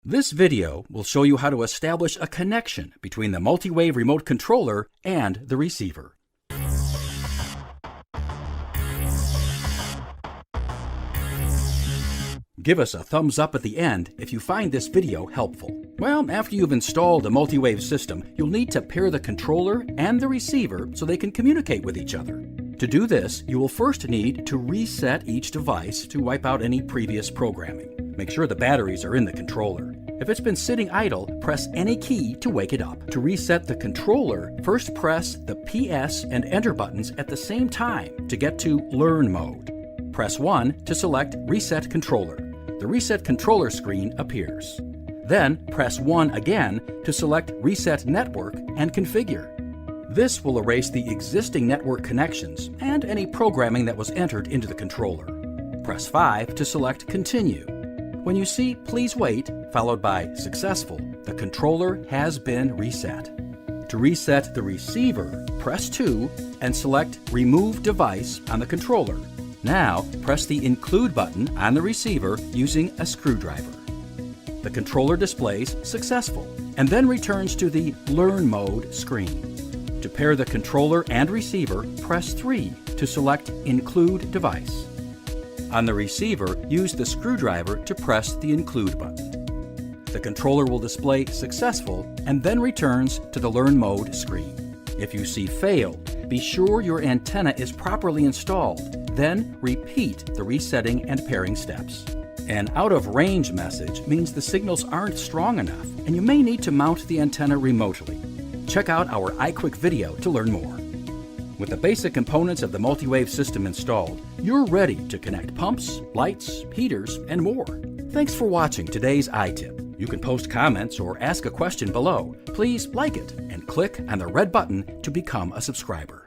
This video will show you how to establish a connection between the MultiWave remote controller and the receiver. Give us a thumbs up at the end if you find this video helpful. Well, after you've installed a MultiWave system, you'll need to pair the controller and the receiver so they can communicate with each other. To do this, you will first need to reset each device to wipe out any previous programming. Make sure the batteries are in the controller. If it's been sitting idle, press any key to wake it up. To reset the controller, first press the PS and Enter buttons at the same time to get to Learn mode. Press 1 to select Reset Controller. The Reset Controller screen appears. Then press 1 again to select Reset Network and Configure. This will erase the existing network connections and any programming that was entered into the controller. Press 5 to select Continue. When you see Please Wait, followed by Successful, the controller has been reset. To reset the receiver, press 2 and select Remove Device on the controller. Now, press the Include button on the receiver using a screwdriver. The controller displays Successful and then returns to the Learn Mode screen. To pair the controller and receiver, press 3 to select Include Device. On the receiver, use the screwdriver to press the Include button. The controller will display Successful and then returns to the Learn Mode screen. If you see Failed, be sure your antenna is properly installed. Then repeat the resetting and pairing steps. An out of range message means the signals aren't strong enough and you may need to mount the antenna remotely. Check out our iQuick video to learn more. With the basic components of the MultiWave system installed, you're ready to connect pumps, lights, heaters, and more. Thanks for watching today's iTip. You can post comments or ask a question below. Please like it and click on the red button to become a subscriber.